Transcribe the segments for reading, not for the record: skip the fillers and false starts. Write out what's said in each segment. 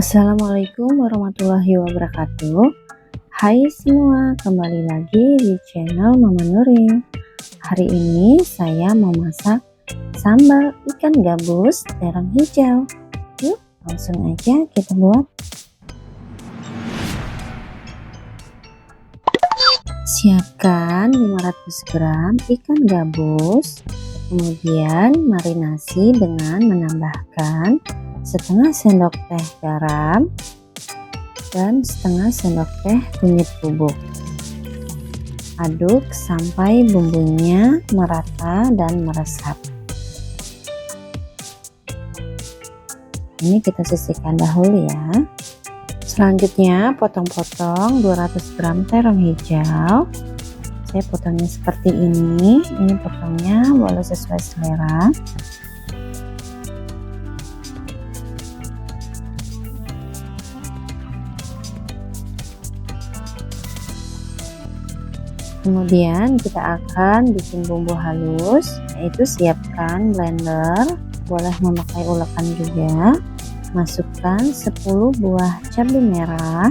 Assalamualaikum warahmatullahi wabarakatuh. Hai semua, kembali lagi di channel Mama Nuri. Hari ini saya mau masak sambal ikan gabus terong hijau. Yuk langsung aja kita buat. Siapkan 500 gram ikan gabus, kemudian marinasi dengan menambahkan setengah sendok teh garam dan setengah sendok teh kunyit bubuk. Aduk sampai bumbunya merata dan meresap. Ini kita sisihkan dahulu ya. Selanjutnya potong-potong 200 gram terong hijau. Saya potongnya seperti ini. Ini potongnya boleh sesuai selera. Kemudian kita akan bikin bumbu halus, yaitu siapkan blender, boleh memakai ulekan juga. Masukkan 10 buah cabai merah,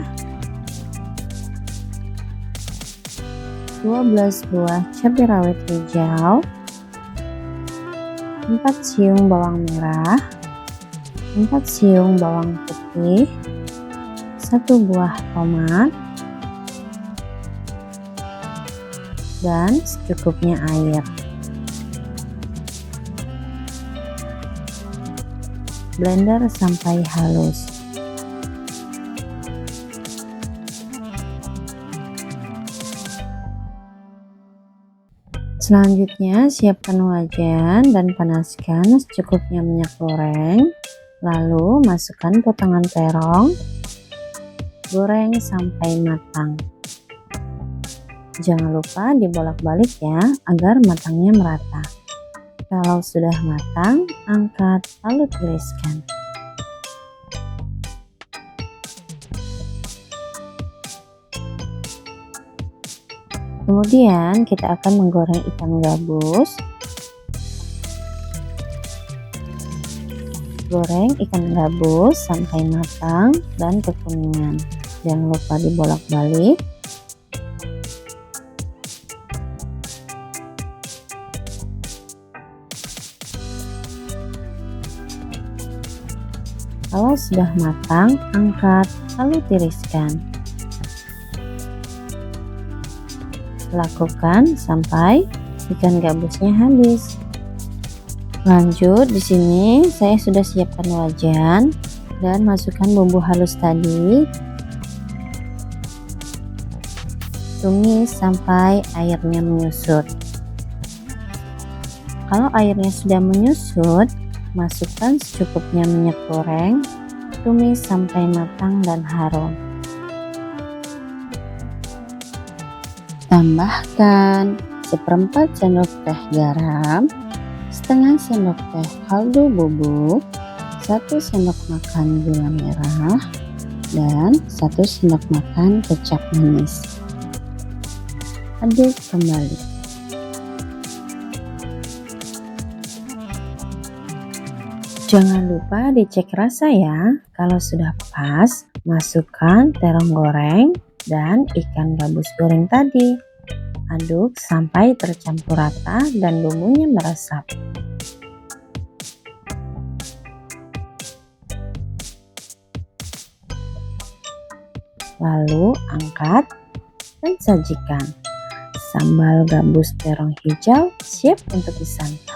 12 buah cabai rawit hijau, 4 siung bawang merah, 4 siung bawang putih, 1 buah tomat, dan secukupnya air. Blender sampai halus. Selanjutnya siapkan wajan dan panaskan secukupnya minyak goreng. Lalu masukkan potongan terong. Goreng sampai matang. Jangan lupa dibolak-balik ya, agar matangnya merata. Kalau sudah matang, angkat lalu tiriskan. Kemudian kita akan menggoreng ikan gabus. Goreng ikan gabus sampai matang dan kekuningan. Jangan lupa dibolak-balik. Kalau sudah matang, angkat lalu tiriskan. Lakukan sampai ikan gabusnya habis. Lanjut, di sini saya sudah siapkan wajan dan masukkan bumbu halus tadi. Tumis sampai airnya menyusut. Kalau airnya sudah menyusut, masukkan secukupnya minyak goreng, tumis sampai matang dan harum. Tambahkan 1/4 sendok teh garam, setengah sendok teh kaldu bubuk, 1 sendok makan gula merah, dan 1 sendok makan kecap manis. Aduk kembali. Jangan lupa dicek rasa ya. Kalau sudah pas, masukkan terong goreng dan ikan gabus goreng tadi. Aduk sampai tercampur rata dan bumbunya meresap. Lalu angkat dan sajikan. Sambal gabus terong hijau siap untuk disantap.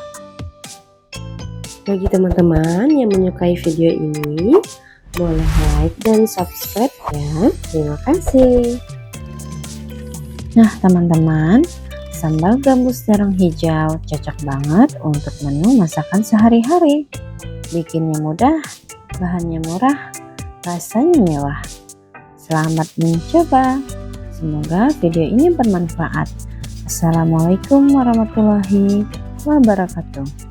Bagi teman-teman yang menyukai video ini, boleh like dan subscribe ya. Terima kasih. Nah teman-teman, sambal gabus terong hijau cocok banget untuk menu masakan sehari-hari. Bikinnya mudah, bahannya murah, rasanya mewah. Selamat mencoba. Semoga video ini bermanfaat. Assalamualaikum warahmatullahi wabarakatuh.